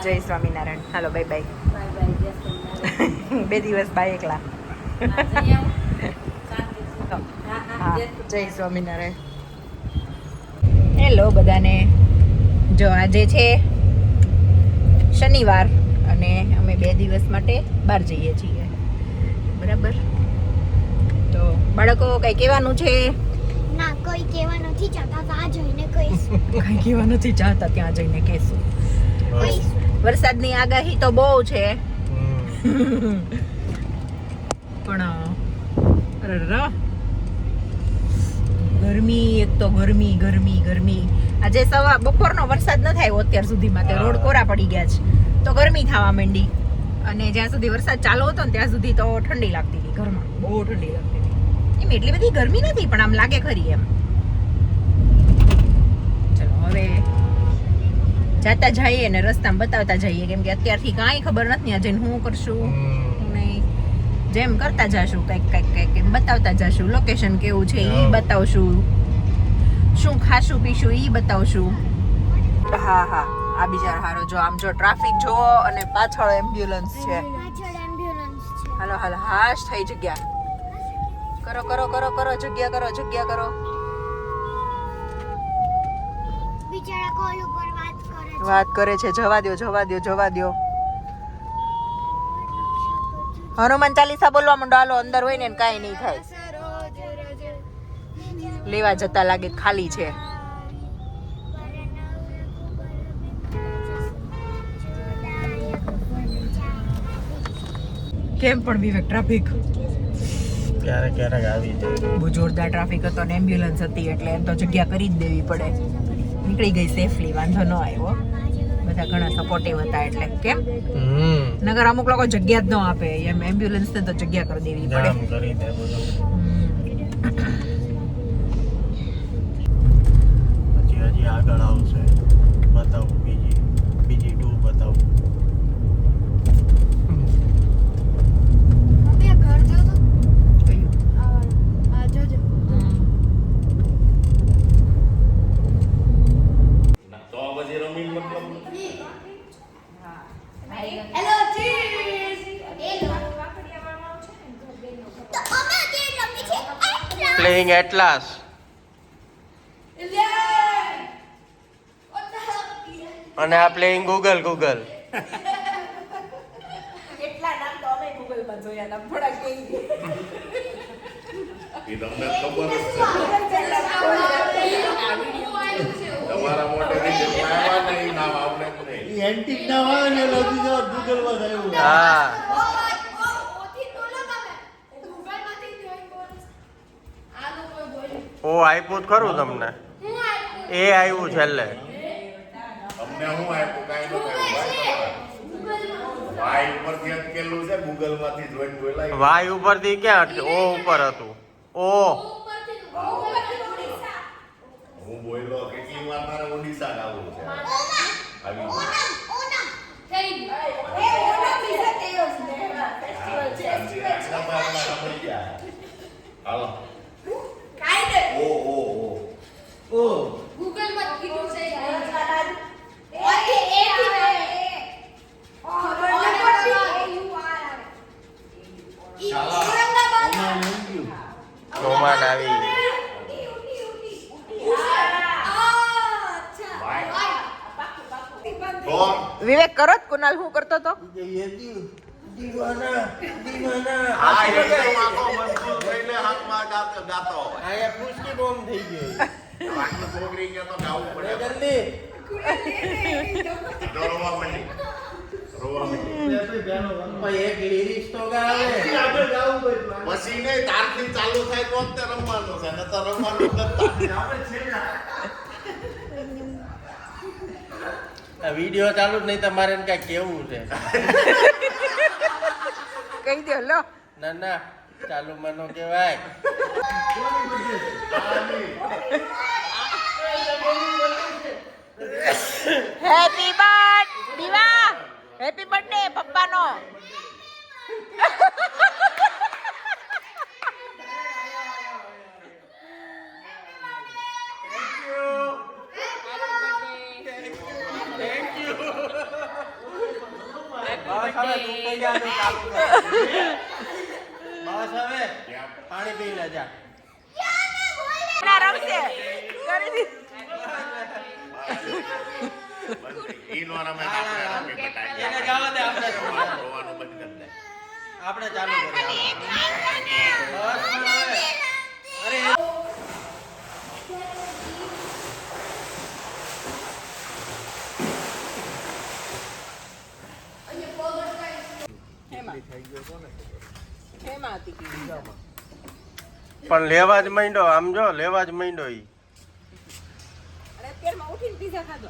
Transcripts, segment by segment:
જય સ્વામિનારાયણ. હાલો bye bye. Bye bye. જય સ્વામિનારાયણ. 2 દિવસ બાય એકલા. હા, જય સ્વામિનારાયણ. હેલો બધાને. જો આજે છે શનિવાર અને અમે 2 દિવસ માટે બહાર જઈએ છીએ. બરાબર. તો બાળકો કઈ કહેવાનું છે? ના, કોઈ કહેવા નથી ચાહતા. ત્યાં જઈને કહીશું. કઈ કહેવા નથી ચાહતા, ત્યાં જઈને કહેશું. વરસાદની આગાહી તો બહુ છે. પણ ગરમી, એક તો ગરમી. આજે બપોરનો વરસાદ ન થાય અત્યાર સુધીમાં તે રોડ કોરા પડી ગયા છે તો ગરમી થવા માંડી. અને જ્યાં સુધી વરસાદ ચાલુ હતો ને ત્યાં સુધી તો ઠંડી લાગતી હતી ઘરમાં, બહુ ઠંડી લાગતી હતી. એમ એટલી બધી ગરમી નથી પણ આમ લાગે ખરી એમ. ચલો હવે જાતા જઈએ ને રસ્તામાં બતાવતા જઈએ, કેમ કે અત્યારથી કાંઈ ખબર નથી આજે શું કરશું નહીં. જેમ કરતા જાશું કંઈક બતાવતા જાશું. લોકેશન કેવું છે એ બતાવશું, શું ખાશું પીશું એ બતાવશું. હા આ બીજા હારો જો આમ જો ટ્રાફિક જોવો અને પાછળ એમ્બ્યુલન્સ છે. પાછળ એમ્બ્યુલન્સ છે. હાલો હાશ થઈ જગ્યા કરો જગ્યા કરો. બિચારા કોલ ઉપર વાત કરે છે. જવા દ્યો. હનુમાન ચાલીસા બોલવા માંડો. હાલો અંદર હોય ને કાંઈ નહીં થાય. લેવા જતા લાગે ખાલી છે. કેમ પણ વિવેક ટ્રાફિક ક્યારેક આવી જાય. બહુ જોરદાર ટ્રાફિક હતો ને એમ્બ્યુલન્સ હતી એટલે એમ તો જગ્યા કરી જ દેવી પડે. નીકળી ગઈ સેફલી, વાંધો ન આવ્યો. બધા ઘણા સપોર્ટિવ હતા એટલે કેમ નગર અમુક લોકો જગ્યા જ ન આપે એમ એમ્બ્યુલન્સ ને તો જગ્યા કરી દેવી પડે. કરી દે બધું. હજી આગળ આવશે બતાવું, બીજી ટુ બતાવું. મમ્મી આ ઘર જો તો આ જોજો. તો પછી રમી મતલબ હેલો ચીઝ. તો અમે કે રમી છે પ્લેઇંગ એટલાસ. અને આ પ્લેઇંગ ગૂગલ એટલા નામ તો અમે ગૂગલ માં જોયા હતા થોડા કે એ તમને ખબર જ છે તમારા મોઢેથી જેટલા આવ્યા ને એ નામ આવડે જ નહીં. એન્ટિક ના હોય ને લગી જો ગૂગલ માં આવ્યું. હા ઓ આપ્યું જ ખરું તમને. એ આવ્યું છેલ્લે. અમને હું આપ્યું કાંઈ નો વાય ઉપરથી અટકેલું છે ગૂગલ માંથી જોઈને બોલાય. વાય ઉપરથી ક્યાં અટકે? ઓ ઉપર હતું. ઓ હું બોલ્યો કેટલી વાર મારે ઓડિશા ગાવું છે. આવી હાલો ઓ ગૂગલ માં કીધું છે રોમાન આવી. વિવેક કરો જ. કુનાલ શું કરતો તો? છોકરી કે તો ગાવું પડે. રોવા માંડી. એક લિરિક્સ તો ગાવે. પછી નહીં તારથી ચાલુ થાય તો જ તે રમવાનું છે, નતર રમવાનું નથી. આ વિડિયો ચાલુ જ નહીં, તમારે એને કઈ કેવું છે? કહી દો લો. ના ચાલુ મનો કેવાય. Happy birthday Diva. Happy birthday પપ્પાનો. તું કઈ જા તો ચાલુ કર. બસ હવે પાણી પી લે જા. ના રમશે કરી દી ઈનો રમે તો આપણે રમી બતાવીએ. એને જવા દે, આપણે રમવાનું. રોવાનું બંધ કરી દે. આપણે ચાલુ કરીએ. બસ પણ હવે. અરે એમાં હતી કીડી. પણ લેવા જ માંડ્યો, આમ જો લેવા જ માંડ્યો ઈ. અને અત્યારમાં ઉઠીને પીઝા ખાધો.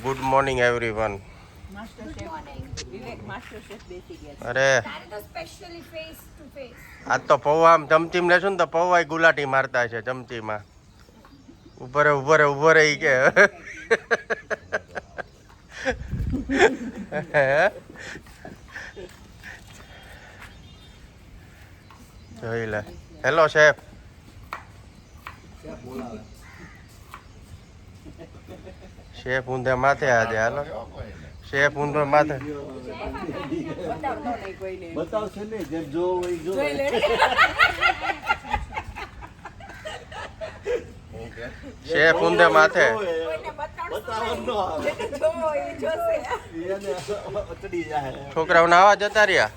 Good morning everyone. Master chef Vivek master chef બેસી ગયા અરે તારે તો સ્પેશિયલી ફેસ ટુ ફેસ આજ તો પૌવા આમ ચમચીમ લેશું ને તો પૌવા ગુલાટી મારતા છે ચમચીમાં. ઉભો રે ઈ કે જોઈ લે. Hello chef. શેફ ઊંધે માથે આજે હાલો. શેફ ઊંધો માથે. બતાવતો નહીં કોઈને. બતાવશે ને જેમ જો હોય જો. જોઈ લે શેફ ઊંધે માથે. કોઈને બતાવતો બતાવવાનું ન આવે. જેને જોવો એ જોશે. એને ચડી જાય. છોકરાઓ નાવા જતા રહ્યા.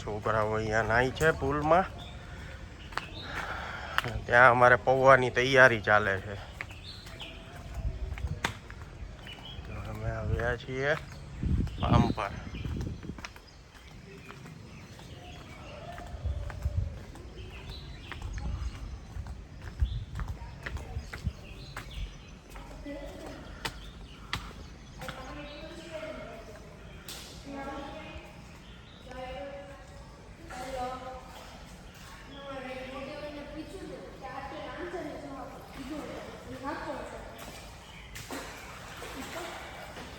છોકરાઓ અહીંયા નાઈ છે પુલમાં. ત્યાં અમારે પૌવાની તૈયારી ચાલે છે. તો અમે આવ્યા છીએ પામ પર.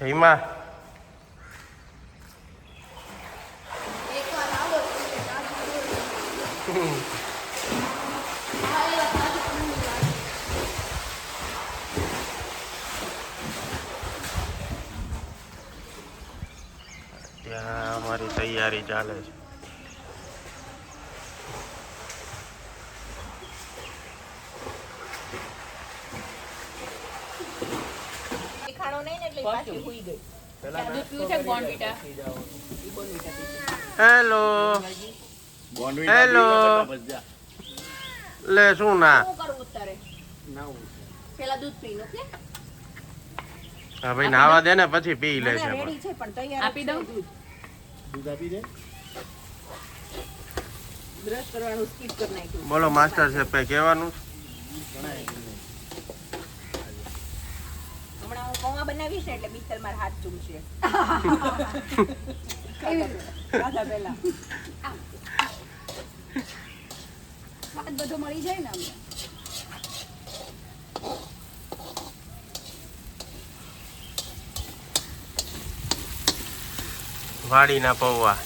હિમા ત્યાં અમારી તૈયારી ચાલે છે. ખાણો નહીં ને એટલે પાછી હુઈ ગઈ. દૂધ પીવું છે બોર્નવિટા? ઈ બોનવીટા પીધી. Hello Bournvita hello. પીવા તો બસ જા. લે શું ના. શું કરવું તારે? પેલા દૂધ પી લો કે હા ભાઈ નાવા દે ને પછી પી લે છે. રેડી છે પણ તૈયાર આપી દઉં? દૂધ. દૂધ આપી દે. બ્રશ કરવાનું સ્કીપ કરી નાખ્યું. બોલો માસ્ટર સાહેબ કઈ કહેવાનું? હમણાં હું પૌવા બનાવીશ ને એટલે મિત્તલ મારા હાથ ચૂમશે. ખાધા પહેલા. સ્વાદ બધો મળી જાય ને અમને. વાડીના પૌવા.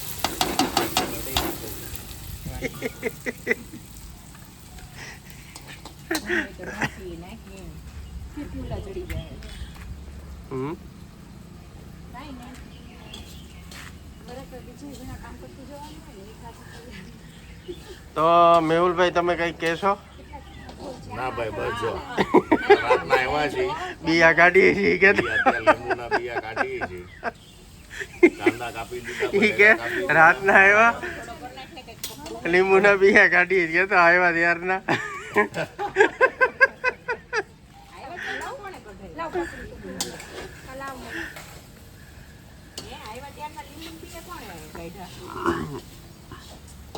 નાખી નાખી ફૂલા ચડી જાય. હમ કાંઈ નહીં. બરાબર બીજું ઘણા કામ કરતું જવાનું હોય ને એ ખાતું. તો મેહુલભાઈ તમે કઈ કહેશો? ના ભાઈ બસ જો રાતના આવ્યા છે. બિયા કાઢીએ છીએ કે અત્યારે લીંબુના બિયા કાઢીએ છીએ. કાંદા કાપી દીધા. ઈ કે રાતના આવ્યા લીંબુના બિયા કાઢીએ છીએ તો આવ્યા ત્યારના. લાવ કોણે કઢાઈ? લાવ કલાવ એ આવ્યા ત્યારના લીંબુ પીને કોણે કાઢ્યા?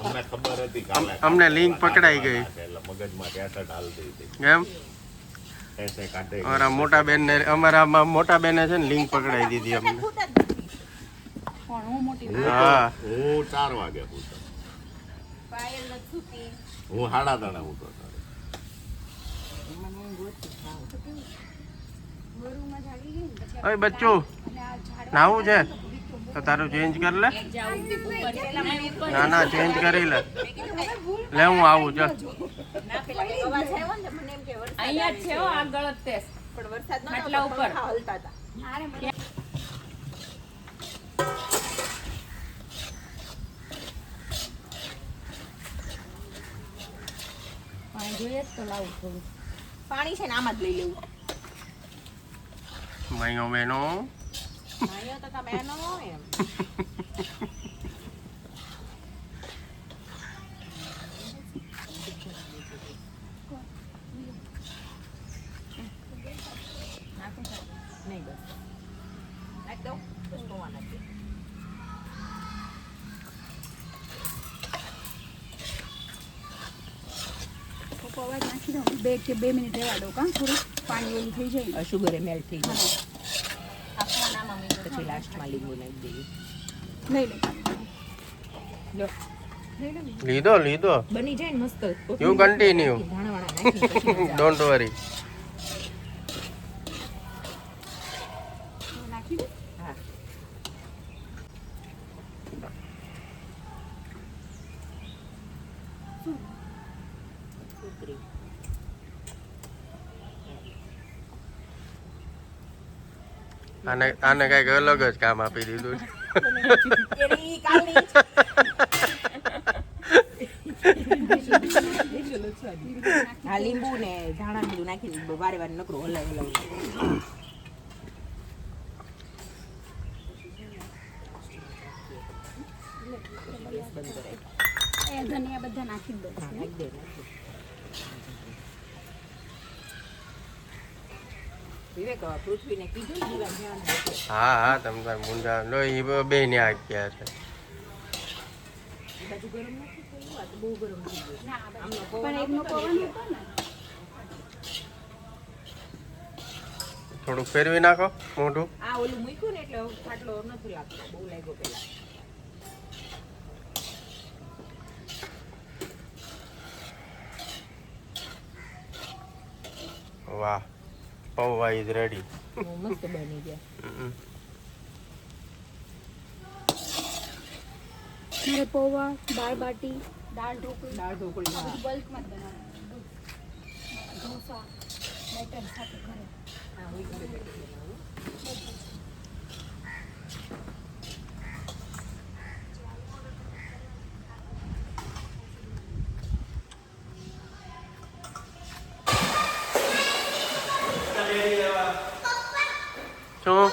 અમને ખબર હતી કાલે. અમને લિંક પકડાઈ ગઈ. એટલે મગજમાં કેસેટ હાલતી હતી. એમ એસે કાઢે. અમારા મોટા બેન ને અમારા મોટા બેને છે ને લિંક પકડાઈ દીધી અમને. ખૂટા જ નથી. પણ હું મોટી હા હું 4 વાગે પૂછો. પાયલ નથી સૂતી. હું હાડા દાડા હું તો મને ઊંઘ ઓછી આવે. વરુમાં જાગી ગઈ ને પછી ઓય બચ્ચું અને આ ઝાડવા નાવું છે તો તારું ચેન્જ કરી લે. એક જાઉં ઉપર પેલા મને ઉપર ના ના ચેન્જ કરી લે. લે હું આવું ચાલ. ના પેલા કંઈક અવાજ આવ્યો ને તો મને એમ કે વરસાદ અહીંયા જ આવે છે હો આગળ જ તે પણ વરસાદ નહોતો, ખાટલા પણ ઉપર. પંખા હલતા હતા. મારે મને પાણી જોઈએ જ તો લાવું થોડું. પાણી છે ને આમાં જ લઈ લેવું. ભાઈઓ બહેનો અહીંયા તો તમે એનો એમ નહીં બસ નાખ દઉં બસ પૌવા નાખી. અવાજ નાખી દઉં 2 કે 2 મિનિટ રહેવા દઉં કાં થોડું પાણી ઓલું થઈ જાય શુગર મેલ્ટ થઈ જાય. આખું નામાં મીઠું પછી લાસ્ટમાં લીંબુ નાખી દઈએ. લઈ લે લો લીધો લીધો બની જાય ને મસ્ત. You continue. ધાણાવાળા નાખી પછી મજા આવે. Don't worry. નાખી દઉં હા. છોકરી. આને આને કઈક અલગ જ કામ આપી દીધું છે. એની કાલની જ. હા લીંબુ ને ધાણા ને બધું નાખીને વારે વારે નકરું હલાવ હલાવ. બંધ કરાય. એ ધનિયા બધા નાખી દઉં હા, નાખી દે, નાખી દે. વિવેક હવે પૃથ્વીને કીધું ને દીવા ધ્યાન રાખે. હા હા તમે તાર મુંડા લો એ બે ને આ ગયા છે. એ બાજુ ગરમ નથી થયું? આ તો બહુ ગરમ થઈ ગયું. ના આમનો પણ પવન એકનો આવતો પવન હતો હતો ને થોડુંક ફેરવી નાખો મોઢું. આ ઓલું મૂક્યું ને એટલે ખાટલો નથી લાગતો, બહુ લાગ્યો પેલા. વાહ પૌવા ઇઝ રેડી. બહુ મસ્ત બની ગયા. મારે પૌવા દાળ બાટી દાળ ઢોકળી દાળ ઢોકળી, આ હા. બધું બલ્કમાં જ બનાવવાનું ઢોસા બેટર સાથે ઘરે હા, હું ઘરે બેઠી બનાવું. શું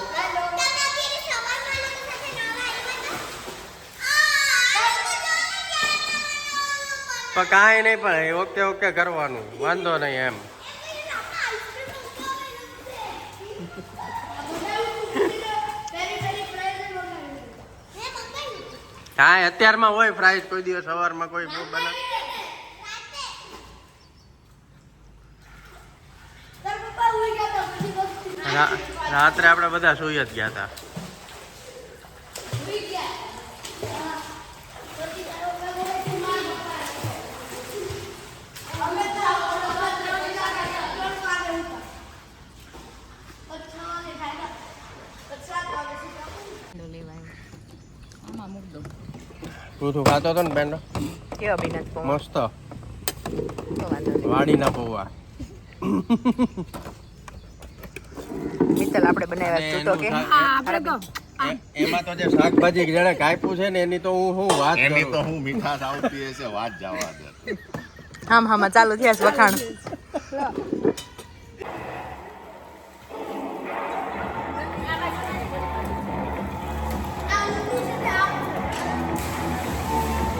પણ કાંઈ નહીં પણ ઓકે ઓકે કરવાનું વાંધો નહીં એમ. કાંઈ અત્યારમાં હોય ફ્રાઈઝ કોઈ દિવસ સવારમાં કોઈ બને. રાત્રે આપણે બધા સુઈ જ ગયા હતા. આમાં મૂક દો. તું ખાતો હતો ને બેન કેવા બન્યા છે પૌવા? મસ્ત તો વાંધો નહીં. વાડીના પૌવા. મિત્તલ આપણે બનાવ્યા તું તો કે હા આપણે તો એમાં તો જે શાકભાજી જેને કાપ્યું છે ને એની તો હું વાત એની તો કરું. હું મીઠાશ આવતી હશે વાત જવા દે. હામ હામાં ચાલુ થયા છે વખાણ.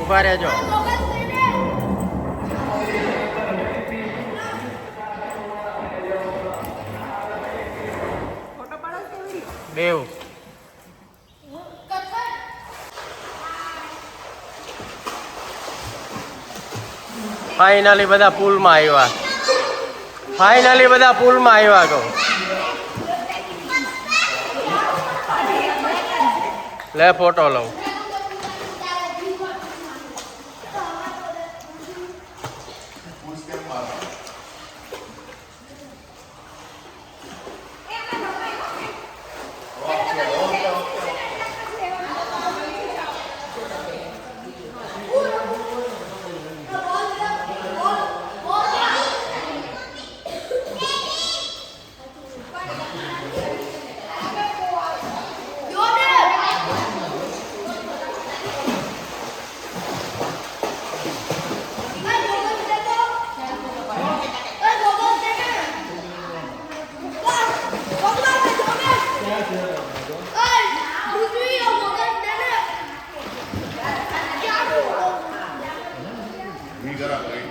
ઉભા રહેજો. બેવ ફાઇનલી બધા પુલમાં આવ્યા. ફાઇનલી બધા પુલમાં આવ્યા કહો. લે ફોટો લઉં. જરા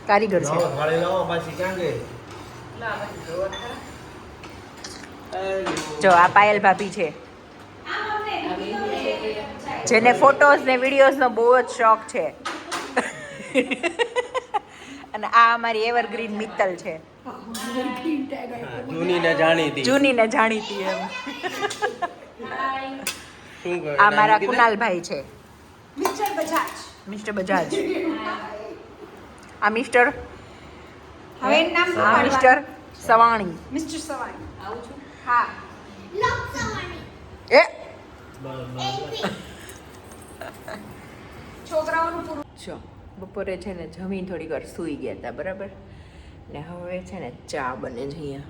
કારીગર છે જો આ પાયલ ભાભી છે જેને ફોટોઝ ને વિડીયોઝ નો બહુ જ શોખ છે અને આ અમારી એવરગ્રીન મિત્તલ છે જૂની ને જાણીતી એમ આ મારા કુનાલભાઈ છે મિસ્ટર બજાજ આ મિસ્ટર હવે નામ આ મિસ્ટર સવાણી મિસ્ટર સવાણી આવું છું હા લોકસવાણી એ છોકરાઓનું પૂરું જો બપોરે છે ને જમીન થોડીક વાર સૂઈ ગયા હતા બરાબર ને હવે છે ને ચા બને છે અહીંયા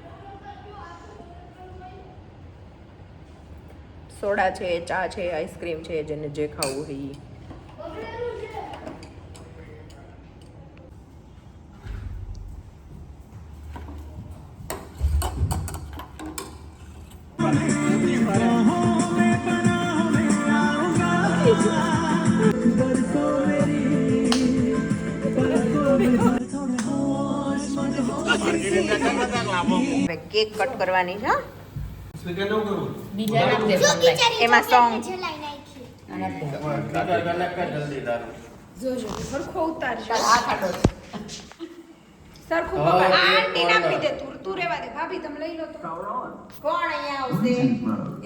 સોડા છે ચા છે આઈસ્ક્રીમ છે જેને જે ખાવું હોય ઈ. હવે કેક કટ કરવાની છે હો. બીજા નામ દે એમાં song. જલાઈ નાખી જોજો સરખો ઉતારજો આ ખાટો સરખું પકડ આ આંટી નાખી દે તું રેવા દે ભાભી તમે લઈ લો તો કોણ અહીંયા આવશે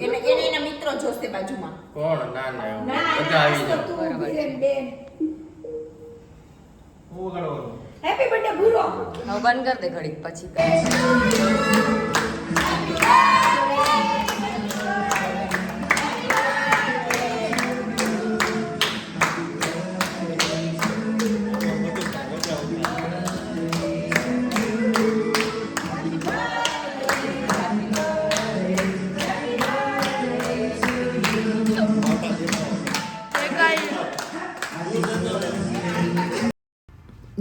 એને એના મિત્રો જોશે બાજુમાં કોણ ના ના ના, બધા આવી જાવ તું ઊભી રહે ને બેન હેપી બર્થડે ગુરુ હવે બંધ કર દે ઘડીક પછી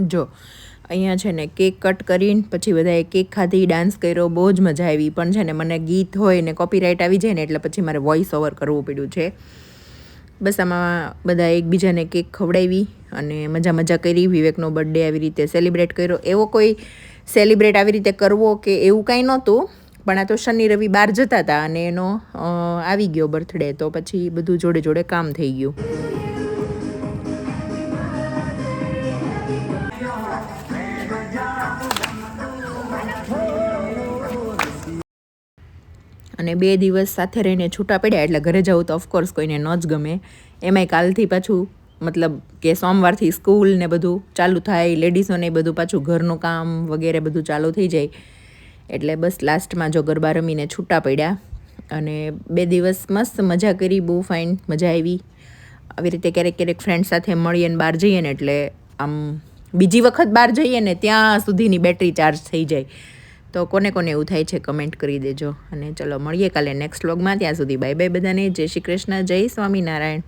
જો અહીંયા છે ને કેક કટ કરીને પછી બધાએ કેક ખાધી ડાન્સ કર્યો બહુ જ મજા આવી પણ છે ને મને ગીત હોય ને કોપીરાઇટ આવી જાય ને એટલે પછી મારે વોઇસ ઓવર કરવું પડ્યું છે બસ આમાં બધા એકબીજાને કેક ખવડાવી અને મજા કરી વિવેકનો બર્થડે આવી રીતે સેલિબ્રેટ કર્યો એવો કોઈ સેલિબ્રેટ આવી રીતે કરવો કે એવું કાંઈ નહોતું પણ આ તો શનિ રવિ બહાર જતા હતા અને એનો આવી ગયો બર્થડે તો પછી બધું જોડે જોડે કામ થઈ ગયું અને 2 દિવસ સાથે રહીને છૂટા પડ્યા એટલે ઘરે જવું તો ઓફકોર્સ કોઈને ન જ ગમે એમાંય કાલથી પાછું મતલબ કે સોમવારથી સ્કૂલ ને બધું ચાલુ થાય લેડીઝોને બધું પાછું ઘરનું કામ વગેરે બધું ચાલુ થઈ જાય એટલે બસ લાસ્ટમાં જો ગરબા રમીને છૂટા પડ્યા અને 2 દિવસ મસ્ત મજા કરી બહુ ફાઇન મજા આવી આવી રીતે ક્યારેક ફ્રેન્ડ સાથે મળીએ ને બહાર જઈએ ને એટલે આમ બીજી વખત બહાર જઈએ ને ત્યાં સુધીની બેટરી ચાર્જ થઈ જાય તો કોને એવું થાય છે કમેન્ટ કરી દેજો અને ચલો મળીએ કાલે નેક્સ્ટ વ્લોગમાં ત્યાં સુધી બાય બાય બધાને જય શ્રી કૃષ્ણ જય સ્વામિનારાયણ